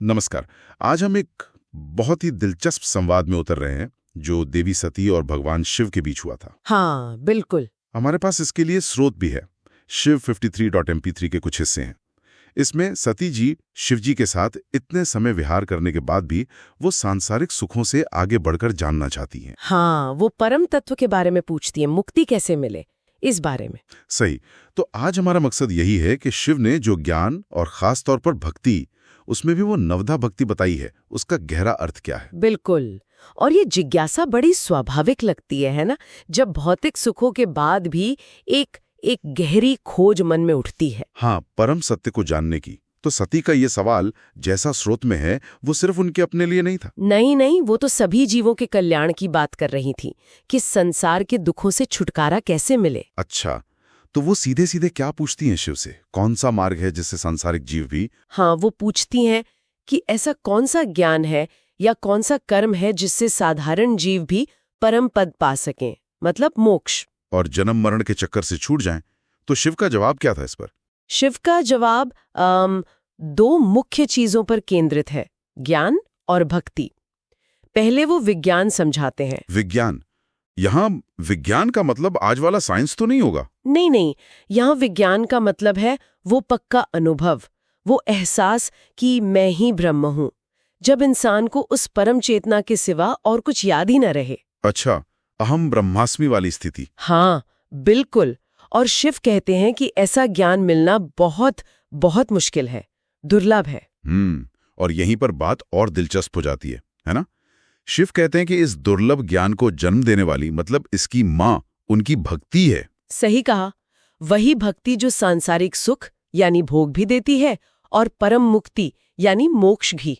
नमस्कार। आज हम एक बहुत ही दिलचस्प संवाद में उतर रहे हैं जो देवी सती और भगवान शिव के बीच हुआ था। हाँ, बिल्कुल। हमारे पास इसके लिए स्रोत भी है। शिव 53.mp3 के कुछ हिस्से हैं। इसमें सती जी शिव जी के साथ इतने समय विहार करने के बाद भी वो सांसारिक सुखों से आगे बढ़कर जानना चाहती हैं। हाँ, वो परम तत्व के बारे में पूछती है, मुक्ति कैसे मिले, इस बारे में। सही। तो आज हमारा मकसद यही है कि शिव ने जो ज्ञान और खास तौर पर भक्ति, उसमें भी वो नवधा भक्ति बताई है, उसका गहरा अर्थ क्या है। बिल्कुल। और ये जिज्ञासा बड़ी स्वाभाविक लगती है ना? जब भौतिक सुखों के बाद भी एक एक गहरी खोज मन में उठती है। हाँ, परम सत्य को जानने की। तो सती का ये सवाल जैसा स्रोत में है वो सिर्फ उनके अपने लिए नहीं था। नहीं नहीं, वो तो सभी जीवों के कल्याण की बात कर रही थी कि संसार के दुखों से छुटकारा कैसे मिले। अच्छा, तो वो सीधे सीधे क्या पूछती हैं शिव से? कौन सा मार्ग है जिससे सांसारिक जीव भी। हाँ, वो पूछती हैं कि ऐसा कौन सा ज्ञान है या कौन सा कर्म है जिससे साधारण जीव भी परम पद पा सकें, मतलब मोक्ष। और जन्म मरण के चक्कर से छूट जाएं। तो शिव का जवाब क्या था इस पर? शिव का जवाब दो मुख्य चीजों पर केंद्रित है, ज्ञान और भक्ति। पहले वो विज्ञान समझाते हैं। विज्ञान? यहाँ विज्ञान का मतलब आज वाला साइंस तो नहीं होगा? नहीं नहीं, यहाँ विज्ञान का मतलब है वो पक्का अनुभव, वो एहसास कि मैं ही ब्रह्म हूँ, जब इंसान को उस परम चेतना के सिवा और कुछ याद ही न रहे। अच्छा, अहम ब्रह्मास्मि वाली स्थिति। हाँ, बिल्कुल। और शिव कहते हैं कि ऐसा ज्ञान मिलना बहुत बहुत मुश्किल है, दुर्लभ है। और यहीं पर बात और दिलचस्प हो जाती है ना? शिव कहते हैं कि इस दुर्लभ ज्ञान को जन्म देने वाली, मतलब इसकी माँ, उनकी भक्ति है। सही कहा। वही भक्ति जो सांसारिक सुख यानी भोग भी देती है और परम मुक्ति यानी मोक्ष भी।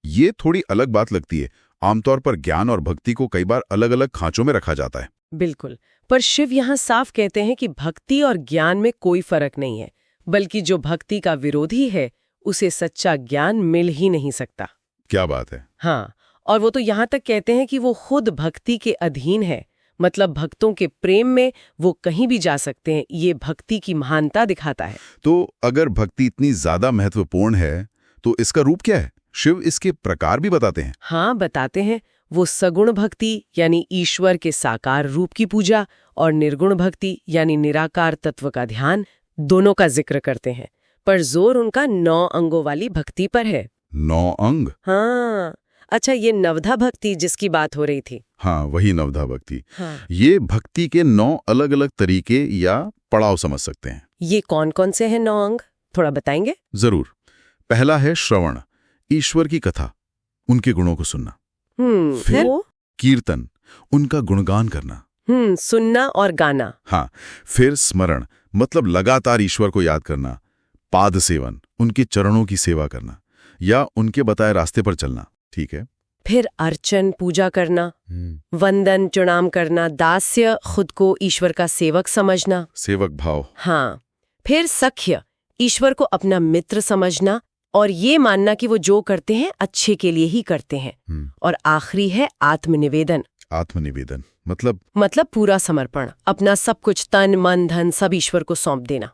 ये थोड़ी अलग बात लगती है। आमतौर पर ज्ञान और भक्ति को कई बार अलग अलग खांचों में रखा जाता है। बिल्कुल, पर शिव यहाँ साफ कहते हैं कि भक्ति और ज्ञान में कोई फर्क नहीं है, बल्कि जो भक्ति का विरोधी है उसे सच्चा ज्ञान मिल ही नहीं सकता। क्या बात है। हाँ, और वो तो यहाँ तक कहते हैं कि वो खुद भक्ति के अधीन है, मतलब भक्तों के प्रेम में वो कहीं भी जा सकते हैं। ये भक्ति की महानता दिखाता है। तो अगर भक्ति इतनी ज्यादा महत्वपूर्ण है तो इसका रूप क्या है? शिव इसके प्रकार भी बताते हैं। हाँ, बताते हैं। वो सगुण भक्ति यानी ईश्वर के साकार रूप की पूजा और निर्गुण भक्ति यानी निराकार तत्व का ध्यान, दोनों का जिक्र करते हैं। पर जोर उनका 9 अंगों वाली भक्ति पर है। 9 अंग? हाँ। अच्छा, ये नवधा भक्ति जिसकी बात हो रही थी। हाँ, वही नवधा भक्ति। हाँ। ये भक्ति के 9 अलग अलग तरीके या पड़ाव समझ सकते हैं। ये कौन कौन से हैं 9 अंग, थोड़ा बताएंगे? जरूर। पहला है श्रवण, ईश्वर की कथा, उनके गुणों को सुनना। फिर कीर्तन, उनका गुणगान करना। सुनना और गाना। हाँ। फिर स्मरण, मतलब लगातार ईश्वर को याद करना। पाद सेवन, उनके चरणों की सेवा करना या उनके बताए रास्ते पर चलना। ठीक है। फिर अर्चन, पूजा करना, वंदन, प्रणाम करना, दास्य, खुद को ईश्वर का सेवक समझना, सेवक भाव। हाँ। फिर सख्य, ईश्वर को अपना मित्र समझना और ये मानना कि वो जो करते हैं अच्छे के लिए ही करते हैं। और आखिरी है आत्मनिवेदन। आत्मनिवेदन मतलब पूरा समर्पण, अपना सब कुछ, तन मन धन सब ईश्वर को सौंप देना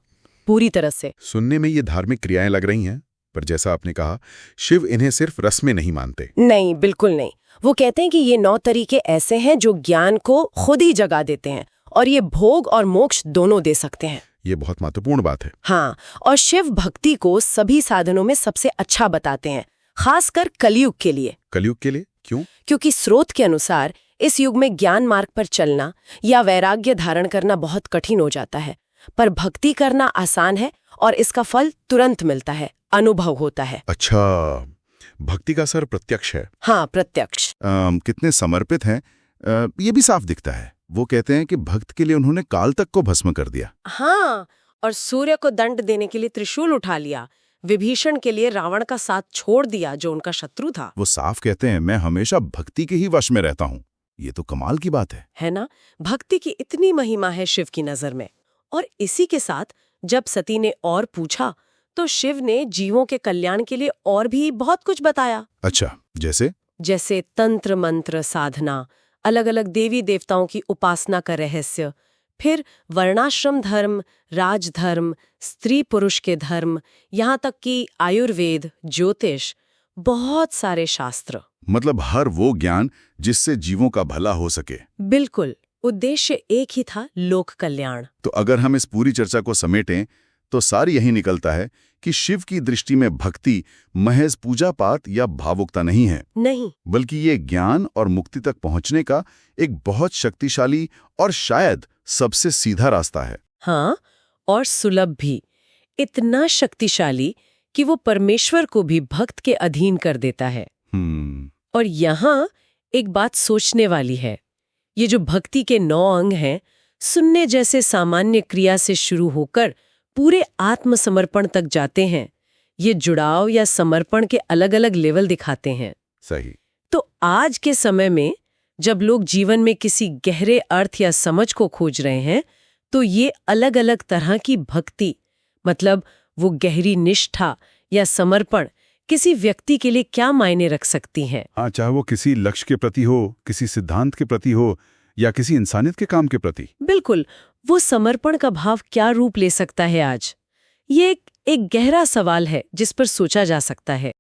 पूरी तरह से। सुनने में ये धार्मिक क्रियाएं लग रही हैं, पर जैसा आपने कहा, शिव इन्हें सिर्फ रस में नहीं मानते। नहीं, बिल्कुल नहीं। वो कहते हैं कि ये 9 तरीके ऐसे हैं जो ज्ञान को खुद ही जगा देते हैं और ये भोग और मोक्ष दोनों दे सकते हैं। ये बहुत महत्वपूर्ण बात है। हाँ, और शिव भक्ति को सभी साधनों में सबसे अच्छा बताते हैं, खासकर कलयुग के लिए। कलयुग के लिए क्यों? क्योंकि स्रोत के अनुसार इस युग में ज्ञान मार्ग पर चलना या वैराग्य धारण करना बहुत कठिन हो जाता है, पर भक्ति करना आसान है और इसका फल तुरंत मिलता है, अनुभव होता है। अच्छा, भक्ति का असर प्रत्यक्ष है। हाँ, प्रत्यक्ष। कितने समर्पित हैं, ये भी साफ दिखता है। वो कहते हैं कि भक्त के लिए उन्होंने काल तक को भस्म कर दिया। हाँ, और सूर्य को दंड देने के लिए त्रिशूल उठा लिया, विभीषण के लिए रावण का साथ छोड़ दिया जो उनका शत्रु था। वो साफ कहते हैं, मैं हमेशा भक्ति के ही वश में रहता हूँ। ये तो कमाल की बात है ना? भक्ति की इतनी महिमा है शिव की नजर में। और इसी के साथ जब सती ने और पूछा तो शिव ने जीवों के कल्याण के लिए और भी बहुत कुछ बताया। अच्छा, जैसे तंत्र मंत्र साधना, अलग अलग देवी देवताओं की उपासना का रहस्य, फिर वर्णाश्रम धर्म, राजधर्म, स्त्री पुरुष के धर्म, यहाँ तक कि आयुर्वेद, ज्योतिष, बहुत सारे शास्त्र। मतलब हर वो ज्ञान जिससे जीवों का भला हो सके। बिल्कुल, उद्देश्य एक ही था, लोक कल्याण। तो अगर हम इस पूरी चर्चा को समेटें तो सार यही निकलता है कि शिव की दृष्टि में भक्ति महज पूजा पाठ या भावुकता नहीं है, नहीं, बल्कि ये ज्ञान और मुक्ति तक पहुंचने का एक बहुत शक्तिशाली और शायद सबसे सीधा रास्ता है। हाँ, और सुलभ भी, इतना शक्तिशाली कि वो परमेश्वर को भी भक्त के अधीन कर देता है। और यहाँ एक बात सोचने वाली है, ये जो भक्ति के 9 अंग हैं, सुनने जैसे सामान्य क्रिया से शुरू होकर पूरे आत्मसमर्पण तक जाते हैं। ये जुड़ाव या समर्पण के अलग-अलग लेवल दिखाते हैं। सही। तो आज के समय में जब लोग जीवन में किसी गहरे अर्थ या समझ को खोज रहे हैं, तो ये अलग-अलग तरह की भक्ति, मतलब वो गहरी निष्ठा या समर्पण किसी व्यक्ति के लिए क्या मायने रख सकती हैं। हाँ, चाहे वो किसी लक्ष्य के प्रति हो, किसी सिद्धांत के प्रति हो या किसी इंसानियत के काम के प्रति। बिल्कुल, वो समर्पण का भाव क्या रूप ले सकता है आज? ये एक गहरा सवाल है जिस पर सोचा जा सकता है।